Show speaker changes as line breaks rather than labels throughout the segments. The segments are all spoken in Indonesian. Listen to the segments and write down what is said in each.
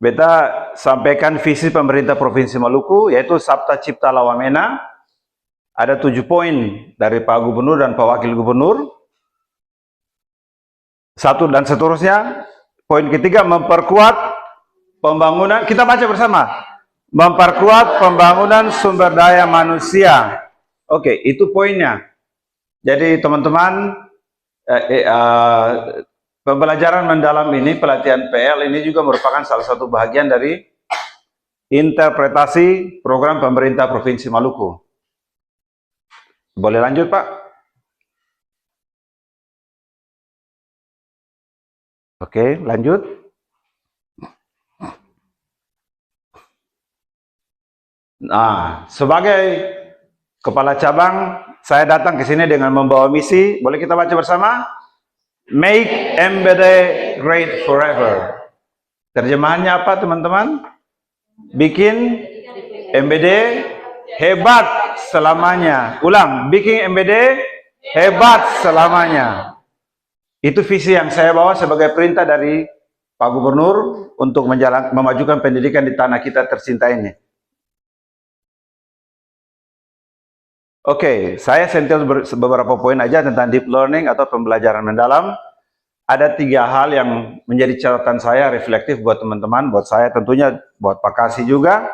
Beta sampaikan visi pemerintah Provinsi Maluku, yaitu Sabta Cipta Lawamena. Ada 7 poin dari Pak Gubernur dan Pak Wakil Gubernur. 1 dan seterusnya. Poin ketiga, memperkuat pembangunan, kita baca bersama. Memperkuat pembangunan sumber daya manusia. Oke, itu poinnya. Jadi teman-teman, pembelajaran mendalam ini, pelatihan PL ini juga merupakan salah satu bagian dari interpretasi program pemerintah Provinsi Maluku. Boleh lanjut, Pak? Oke, lanjut. Nah, sebagai kepala cabang, saya datang ke sini dengan membawa misi. Boleh kita baca bersama? Make MBD great forever. Terjemahannya apa, teman-teman? Bikin MBD hebat selamanya. Ulang, bikin MBD hebat selamanya. Itu visi yang saya bawa sebagai perintah dari Pak Gubernur untuk memajukan pendidikan di tanah kita tercinta ini. Oke, saya sentil beberapa poin aja tentang deep learning atau pembelajaran mendalam. Ada 3 hal yang menjadi catatan saya reflektif buat teman-teman, buat saya tentunya, buat Pak Kasih juga.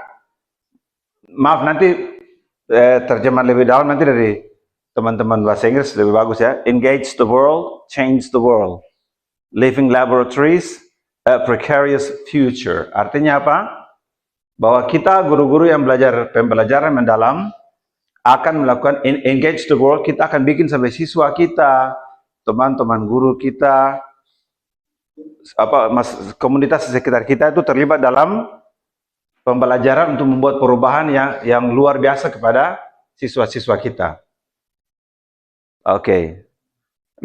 Maaf, nanti terjemahan lebih dalam nanti dari teman-teman bahasa Inggris lebih bagus ya. Engage the world, change the world. Living laboratories, a precarious future. Artinya apa? Bahwa kita guru-guru yang belajar pembelajaran mendalam akan melakukan engage the world. Kita akan bikin sampai siswa kita, teman-teman guru kita, komunitas sekitar kita itu terlibat dalam pembelajaran untuk membuat perubahan yang luar biasa kepada siswa-siswa kita. Oke.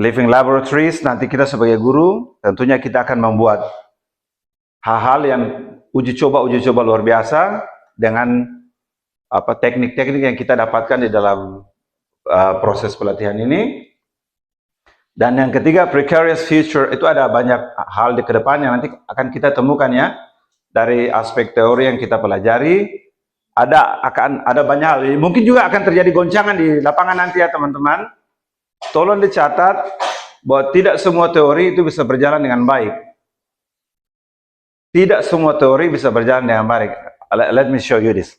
Living laboratories, nanti kita sebagai guru, tentunya kita akan membuat hal-hal yang uji coba luar biasa dengan teknik-teknik yang kita dapatkan di dalam proses pelatihan ini. Dan yang ketiga, precarious future, itu ada banyak hal di kedepan yang nanti akan kita temukan ya, dari aspek teori yang kita pelajari. Ada banyak hal, mungkin juga akan terjadi goncangan di lapangan nanti ya teman-teman. Tolong dicatat bahwa tidak semua teori itu bisa berjalan dengan baik. Tidak semua teori bisa berjalan dengan baik. Let me show you this.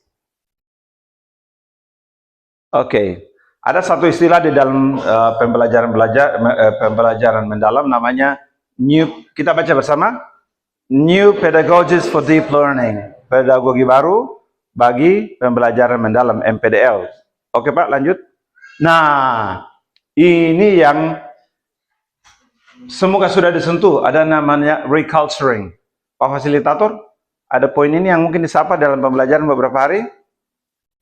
Oke, ada satu istilah di dalam pembelajaran mendalam namanya kita baca bersama, New Pedagogies for Deep Learning, pedagogi baru bagi pembelajaran mendalam, MPDL. Oke Pak, lanjut. Nah, ini yang semoga sudah disentuh, ada namanya reculturing. Pak Fasilitator, ada poin ini yang mungkin disapa dalam pembelajaran beberapa hari?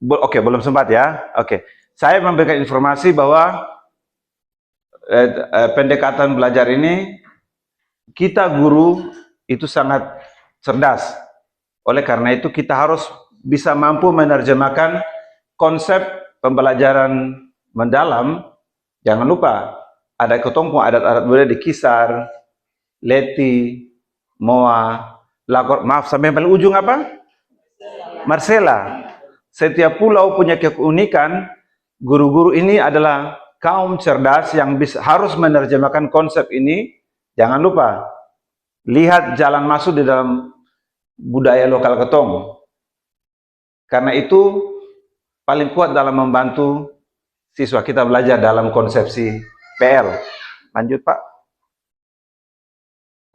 Oke, belum sempat ya. Oke, saya memberikan informasi bahwa pendekatan belajar ini, kita guru itu sangat cerdas. Oleh karena itu kita harus bisa mampu menerjemahkan konsep pembelajaran mendalam. Jangan lupa, ada ketompo adat-adat budaya di Kisar, Leti, Moa, Lakor, maaf sampai paling ujung apa? Marsela. Setiap pulau punya keunikan. Guru-guru ini adalah kaum cerdas yang harus menerjemahkan konsep ini. Jangan lupa, lihat jalan masuk di dalam budaya lokal ketong. Karena itu paling kuat dalam membantu siswa kita belajar dalam konsepsi PL. Lanjut Pak.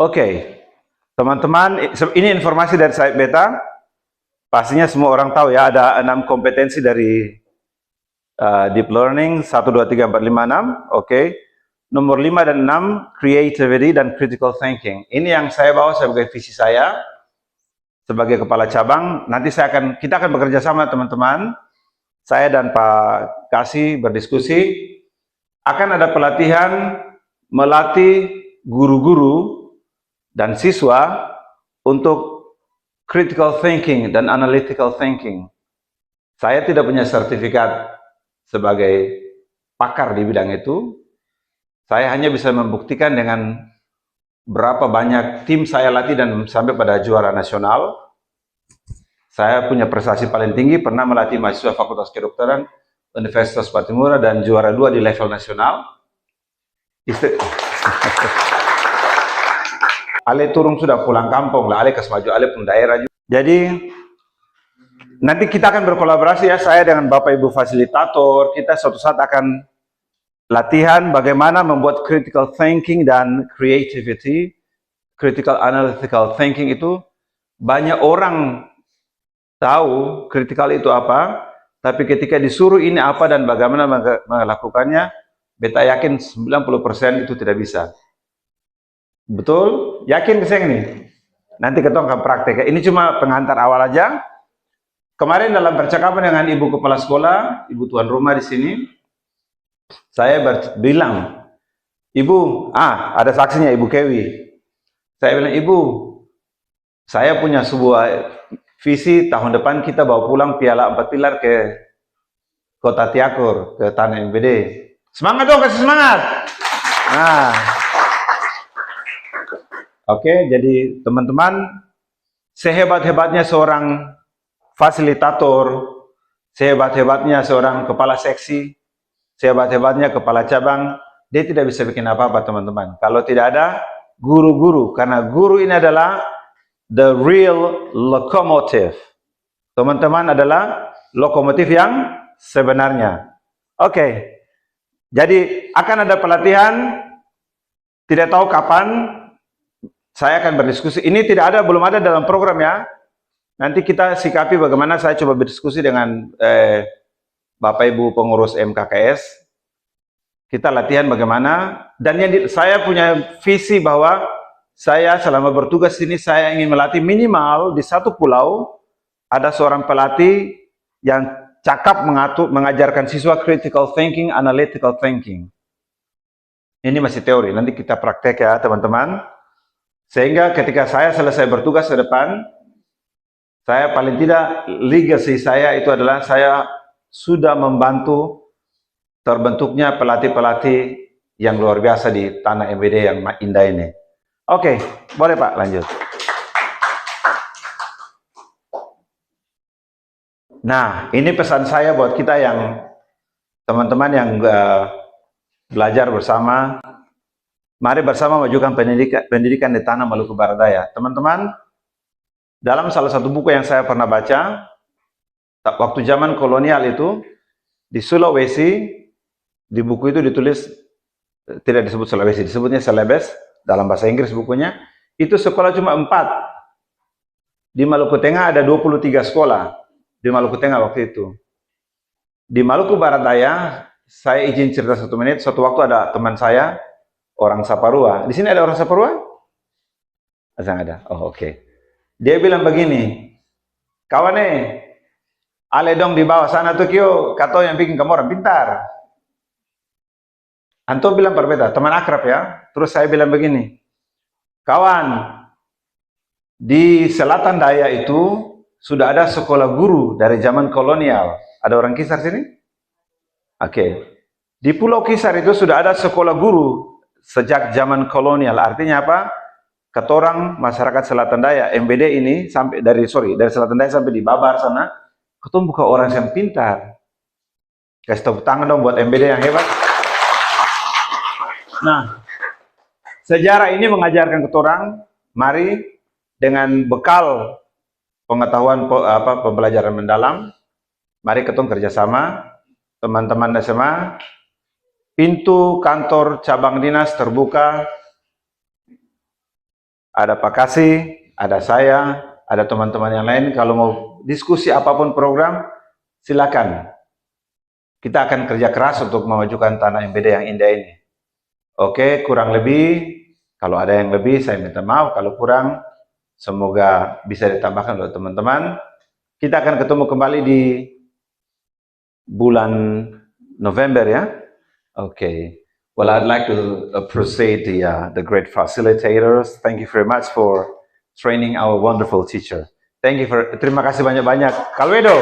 Oke, teman-teman, ini informasi dari Saib Beta. Pastinya semua orang tahu ya, ada 6 kompetensi dari deep learning, 1, 2, 3, 4, 5, 6. Oke. Nomor 5 dan 6, creativity dan critical thinking. Ini yang saya bawa sebagai visi saya sebagai kepala cabang. Nanti kita akan bekerja sama teman-teman. Saya dan Pak Kasih berdiskusi. Akan ada pelatihan melatih guru-guru dan siswa untuk critical thinking dan analytical thinking. Saya tidak punya sertifikat sebagai pakar di bidang itu. Saya hanya bisa membuktikan dengan berapa banyak tim saya latih dan sampai pada juara nasional. Saya punya prestasi paling tinggi, pernah melatih mahasiswa Fakultas Kedokteran Universitas Patimura dan juara 2 di level nasional. Ale turun sudah pulang kampung lah, Ale kesmaju, Ale pun daerah juga. Jadi nanti kita akan berkolaborasi ya, saya dengan Bapak Ibu fasilitator, kita suatu saat akan latihan bagaimana membuat critical thinking dan creativity. Critical analytical thinking itu banyak orang tahu critical itu apa, tapi ketika disuruh ini apa dan bagaimana melakukannya, beta yakin 90% itu tidak bisa. Betul? Yakin ke saya ini? Nanti kita akan praktek. Ini cuma pengantar awal aja. Kemarin dalam percakapan dengan ibu kepala sekolah, ibu tuan rumah di sini, saya bilang, Ibu, ada saksinya Ibu Kewi. Saya bilang, Ibu, saya punya sebuah visi tahun depan kita bawa pulang piala 4 pilar ke Kota Tiakur, ke Tanah MBD. Semangat dong, kasih semangat. Nah, oke, jadi teman-teman, sehebat-hebatnya seorang fasilitator, sehebat-hebatnya seorang kepala seksi, sehebat-hebatnya kepala cabang, dia tidak bisa bikin apa-apa teman-teman. Kalau tidak ada guru-guru, karena guru ini adalah the real locomotive. Teman-teman adalah lokomotif yang sebenarnya. Oke, jadi akan ada pelatihan, tidak tahu kapan, saya akan berdiskusi. Ini tidak ada, belum ada dalam program ya. Nanti kita sikapi bagaimana saya coba berdiskusi dengan Bapak Ibu pengurus MKKS. Kita latihan bagaimana. Dan saya punya visi bahwa saya selama bertugas sini saya ingin melatih minimal di satu pulau ada seorang pelatih yang cakap mengajarkan siswa critical thinking, analytical thinking. Ini masih teori. Nanti kita praktek ya teman-teman. Sehingga ketika saya selesai bertugas ke depan, saya paling tidak legacy saya itu adalah saya sudah membantu terbentuknya pelatih-pelatih yang luar biasa di Tanah MBD yang indah ini. Oke, boleh Pak lanjut. Nah, ini pesan saya buat kita yang teman-teman yang belajar bersama. Mari bersama majukan pendidikan di Tanah Maluku Barat Daya. Teman-teman, dalam salah satu buku yang saya pernah baca, waktu zaman kolonial itu, di Sulawesi, di buku itu ditulis, tidak disebut Sulawesi, disebutnya Celebes, dalam bahasa Inggris bukunya, itu sekolah cuma 4. Di Maluku Tengah ada 23 sekolah, di Maluku Tengah waktu itu. Di Maluku Barat Daya, saya izin cerita 1 menit, suatu waktu ada teman saya, orang Saparua. Di sini ada orang Saparua? Ada. Oh, oke. Dia bilang begini, kawane, ale dong di bawah sana tuh kyo, kato yang bikin kamu orang pintar. Anto bilang berbeda, teman akrab ya. Terus saya bilang begini, kawan, di selatan daya itu sudah ada sekolah guru dari zaman kolonial. Ada orang Kisar sini? Oke. Di Pulau Kisar itu sudah ada sekolah guru sejak zaman kolonial. Artinya apa? Ketorang masyarakat Selatan Daya, MBD ini sampai dari Selatan Daya sampai di Babar sana, ketemu bukan orang yang pintar. Kasih tepuk tangan dong buat MBD yang hebat. Nah, sejarah ini mengajarkan ketorang, mari dengan bekal pengetahuan pembelajaran mendalam, mari ketemu kerjasama, teman-teman SMA, pintu kantor cabang dinas terbuka, ada Pak Kasih, ada saya, ada teman-teman yang lain. Kalau mau diskusi apapun program, silakan. Kita akan kerja keras untuk memajukan Tanah MBD yang indah ini. Oke, kurang lebih, kalau ada yang lebih saya minta maaf, kalau kurang semoga bisa ditambahkan oleh teman-teman. Kita akan ketemu kembali di bulan November ya. Okay. Well, I'd like to appreciate the great facilitators. Thank you very much for training our wonderful teacher. Thank you terima kasih banyak-banyak. Kalwedo.